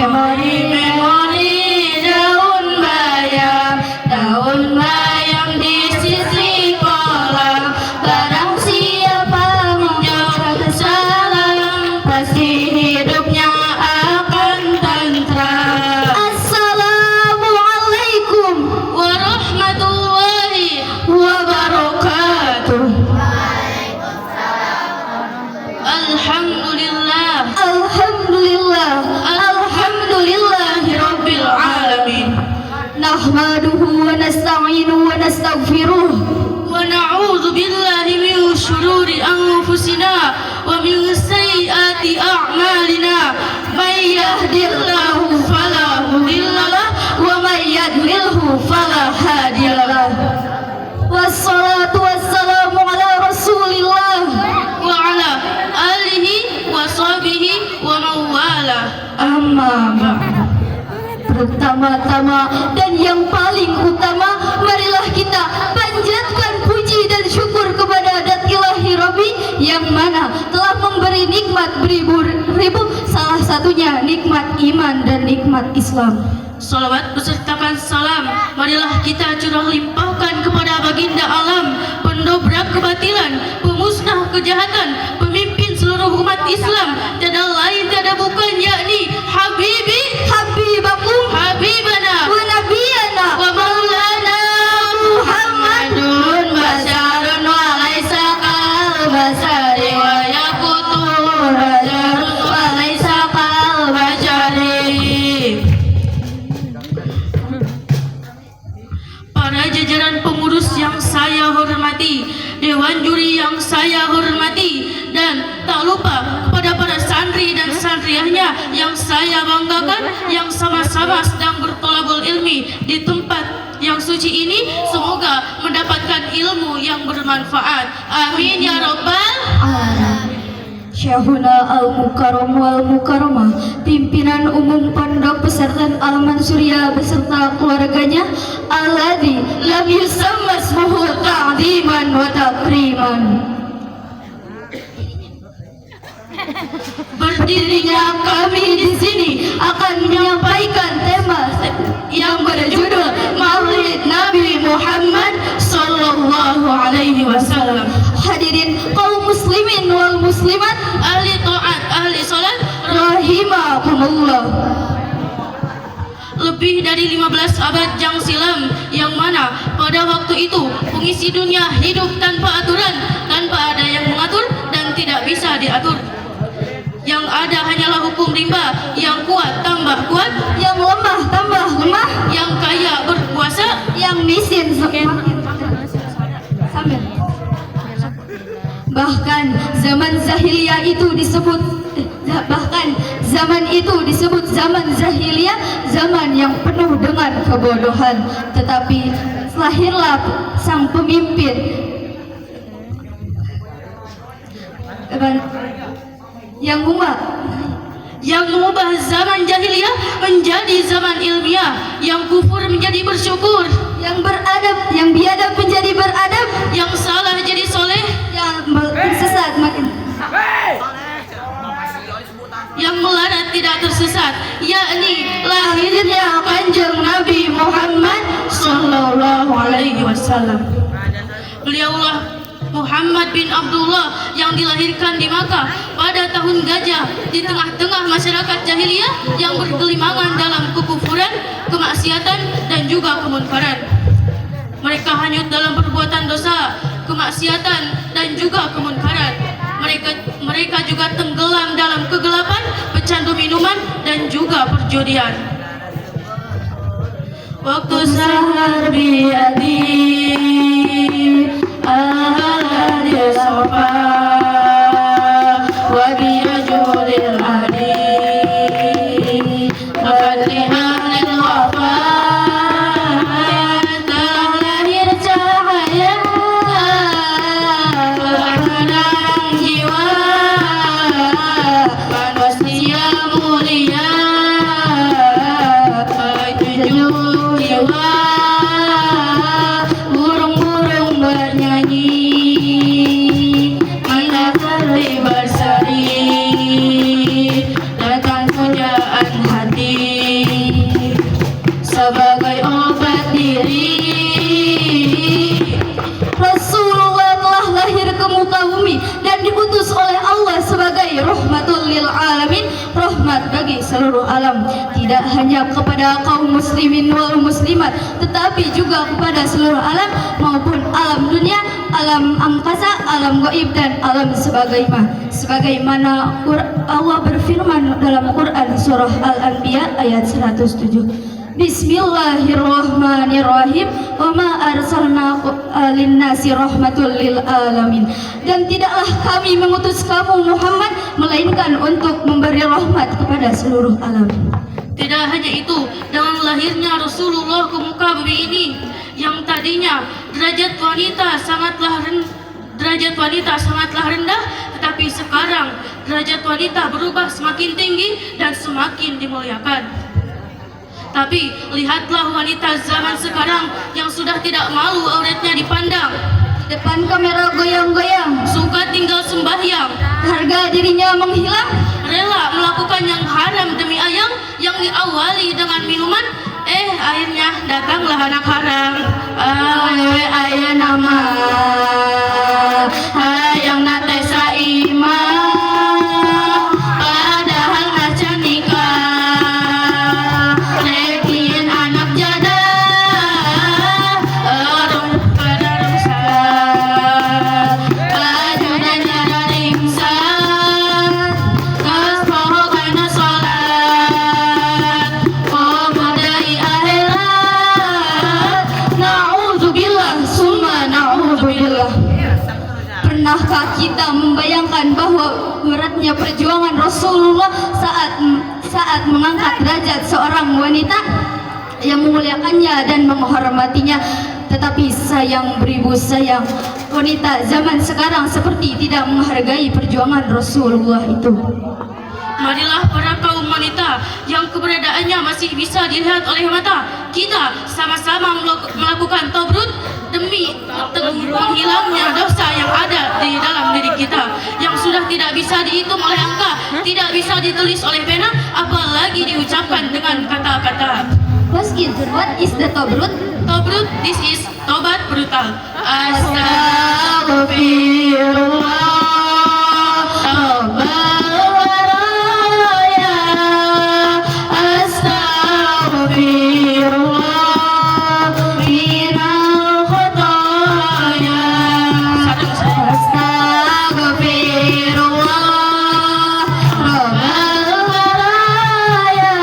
memori daun bayam di sisi kolam. Barang siapa menjawab salam, pasti hidupnya akan tentram. Assalamualaikum warahmatullahi wabarakatuh. Alhamdulillah, alhamdulillahirabbil alamin. Nahmaduhu wa nasta'inuhu wa nastaghfiruh wa na'udzu billahi min shururi anfusina wa min sayyiati a'malina. May yahdihillahu fala mudhillalah wa may yudlilhu fala hadiyalah. Wassalatu wassalamu ala Rasulillah wa ala alihi wa sahbihi wa mawala. Amma ba'du. Pertama-tama dan yang paling utama, marilah kita panjatkan puji dan syukur kepada Dat Ilahi Rabbi yang mana telah memberi nikmat beribu-ribu, salah satunya nikmat iman dan nikmat Islam. Salawat besertakan salam marilah kita curah limpahkan kepada baginda alam, pendobrak kebatilan, pemusnah kejahatan, pemimpin seluruh umat Islam, tiada lain tiada bukan yakni Habibakum Habibana wa Nabiyana wa Maulana Muhammadun Basyarun wa laisa kal basari wa yakutur hajarun wa laisa kal bashari. Para jajaran pengurus yang saya hormati, dewan juri yang saya hormati, dan tak lupa kepada para santri dan santriahnya yang saya banggakan, yang sama-sama sedang bertolabul ilmi di tempat yang suci ini, semoga mendapatkan ilmu yang bermanfaat. Amin ya rabbal alamin. Syekhuna Al-Mukarram wal Mukarramah, pimpinan umum Pondok Pesantren Al-Mansuriyah beserta keluarganya, alladzi lam yusamma ismuhu ta'ziman wa takriman. Berdirinya kami di sini akan menyampaikan tema yang berjudul Maulid Nabi Muhammad sallallahu alaihi wasallam. Hadirin kaum muslimin wal muslimat, ahli taat, ahli salat, rahimakumullah. Lebih dari 15 abad yang silam, yang mana pada waktu itu pengisi dunia hidup tanpa aturan, tanpa ada yang mengatur dan tidak bisa diatur. Yang ada hanyalah hukum rimba, yang kuat tambah kuat, yang lemah tambah lemah, yang kaya berkuasa, yang miskin semakin sambil. Bahkan zaman jahiliyah itu disebut zaman jahiliyah, zaman yang penuh dengan kebodohan. Tetapi lahirlah sang pemimpin yang mengubah zaman jahiliyah menjadi zaman ilmiah, yang kufur menjadi bersyukur, yang beradab, yang biadab menjadi beradab, yang salah jadi soleh, yang tersesat makin, yang melarat tidak tersesat, yakni lahirnya Kanjeng Nabi Muhammad sallallahu alaihi wasallam. Beliaulah Muhammad bin Abdullah yang dilahirkan di Makkah pada tahun gajah, di tengah-tengah masyarakat jahiliyah yang bergelimangan dalam kekufuran, kemaksiatan dan juga kemunkaran. Mereka hanyut dalam perbuatan dosa, kemaksiatan dan juga kemunkaran. Mereka juga tenggelam dalam kegelapan, pecandu minuman dan juga perjudian. Waktu sahar biadi ahadil safa wa biyajulil hadi mafatihah lil wafa, lahir cahaya ketenang jiwa, manusia mulia tujuh jiwa, burung-burung bernyanyi, matahari berseri, datang pujaan hati, rahmat bagi seluruh alam, tidak hanya kepada kaum muslimin wal muslimat, tetapi juga kepada seluruh alam maupun alam dunia, alam angkasa, alam gaib dan alam sebagaimana Allah berfirman dalam Quran surah Al-Anbiya ayat 107. Bismillahirrahmanirrahim. Wa ma arsalna linnasi rahmatul lil alamin. Dan tidaklah kami mengutus kamu Muhammad melainkan untuk memberi rahmat kepada seluruh alam. Tidak hanya itu, dengan lahirnya Rasulullah ke muka bumi ini yang tadinya derajat wanita sangatlah rendah, tetapi sekarang derajat wanita berubah semakin tinggi dan semakin dimuliakan. Tapi lihatlah wanita zaman sekarang yang sudah tidak malu auratnya dipandang, Depan kamera goyang-goyang, suka tinggal sembahyang, harga dirinya menghilang, rela melakukan yang haram demi ayang yang diawali dengan minuman. Akhirnya datanglah anak haram. ayah nama hayang nate saima, padahal acan nikah rekin anak jada Orang pada rongsa, baju dan jada ringsan kas poho kana sholat komodai akhirat. Na'udzubillah summa na'udzubillah. Pernahkah kita membayangkan bahwa beratnya perjuangan Rasulullah saat mengangkat derajat seorang wanita yang memuliakannya dan menghormatinya? Tetapi sayang beribu sayang, wanita zaman sekarang seperti tidak menghargai perjuangan Rasulullah itu. marilah para kaum wanita yang keberadaannya masih bisa dilihat oleh mata, kita sama-sama melakukan tobrut demi menghilangnya dosa yang ada di dalam diri kita, yang sudah tidak bisa dihitung oleh angka, tidak bisa ditulis oleh pena, apalagi diucapkan dengan kata-kata. What is the tobrut? Tobrut, this is tobat brutal. Astagfirullah, Tabaraya, Astagfirullah, minal khotoya, Astagfirullah, Rabbal baraya,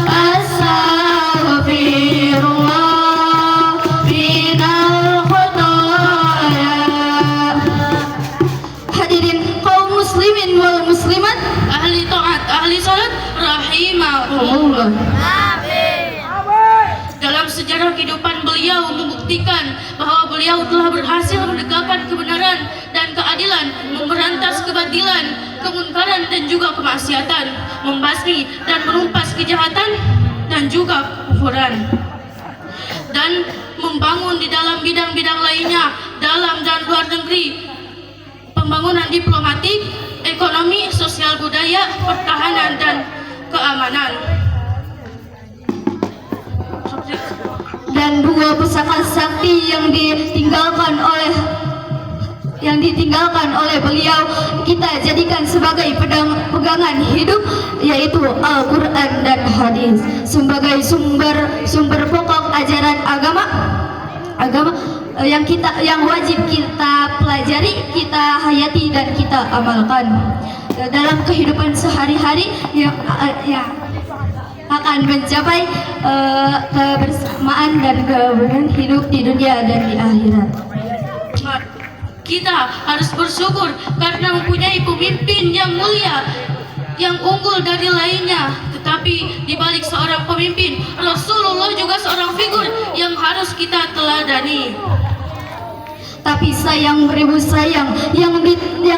Astagfirullah, minal khotoya. Hadirin kaum muslimin wal muslimat, Ahli taat, ahli salat, rahimahullah. Dalam sejarah kehidupan beliau membuktikan bahwa beliau telah berhasil menegakkan kebenaran dan keadilan, memberantas kebatilan, kemunkaran dan juga kemaksiatan, membasmi dan menumpas kejahatan dan juga kekufuran, dan membangun di dalam bidang-bidang lainnya, dalam dan luar negeri, pembangunan diplomatik, ekonomi, sosial budaya, pertahanan dan keamanan. dan dua pusaka sakti yang ditinggalkan oleh beliau kita jadikan sebagai pegangan hidup, yaitu Al-Quran dan hadis sebagai sumber pokok ajaran agama yang wajib kita pelajari, kita hayati dan kita amalkan dalam kehidupan sehari-hari yang akan mencapai kebersamaan dan keberanian hidup di dunia dan di akhirat. Kita harus bersyukur karena mempunyai pemimpin yang mulia, yang unggul dari lainnya. Tetapi di balik seorang pemimpin, Rasulullah juga seorang figur yang harus kita teladani. Tapi sayang beribu sayang, yang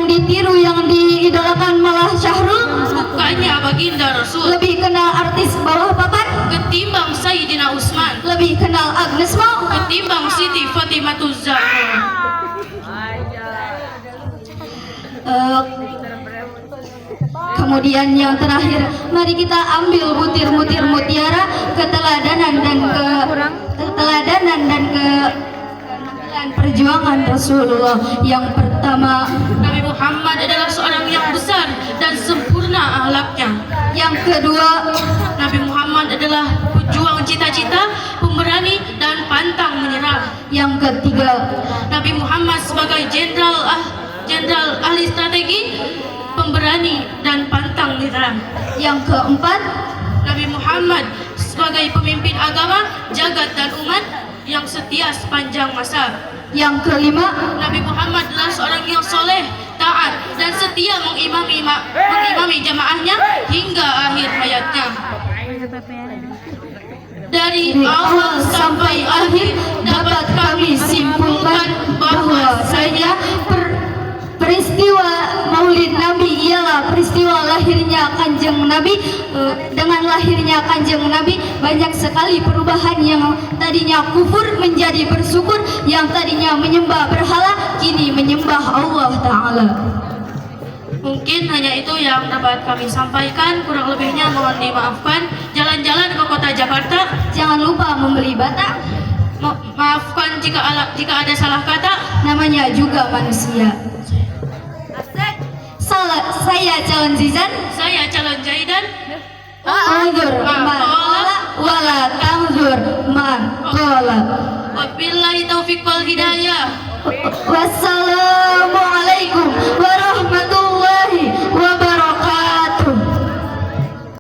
ditiru, yang diidolakan malah Syahrul, Bukannya baginda Rasul, lebih kenal artis bawah papan, ketimbang Sayyidina Utsman, lebih kenal Agnes Mo, ketimbang Siti Fatimahuz Zahra. Kemudian yang terakhir, mari kita ambil butir-butir mutiara keteladanan dan perjuangan Rasulullah. Yang pertama, Nabi Muhammad adalah seorang yang besar dan sempurna sempurna akhlaknya. Yang kedua, Nabi Muhammad adalah pejuang cita-cita, pemberani dan pantang menyerah. yang ketiga, Nabi Muhammad sebagai jenderal ahli strategi, pemberani dan pantang menyerah. yang keempat, Nabi Muhammad sebagai pemimpin agama, jagat dan umat yang setia sepanjang masa. yang kelima, Nabi Muhammad adalah seorang yang soleh, taat dan setia mengimami jamaahnya hingga akhir hayatnya. Dari awal sampai akhir dapat kami simpulkan bahwasanya peristiwa Maulid Nabi ialah peristiwa lahirnya Kanjeng Nabi. Dengan lahirnya Kanjeng Nabi banyak sekali perubahan, yang tadinya kufur menjadi bersyukur, yang tadinya menyembah berhala kini menyembah Allah Ta'ala. Mungkin hanya itu yang dapat kami sampaikan, kurang lebihnya mohon dimaafkan. Jalan-jalan ke kota Jakarta, Jangan lupa membeli bata, maafkan jika ada salah kata. namanya juga manusia. Saya calon Zizan. Saya calon Jaidan. Anzur man qala wala tanzur man qala. Wabillahi taufiq wal hidayah. Wassalam.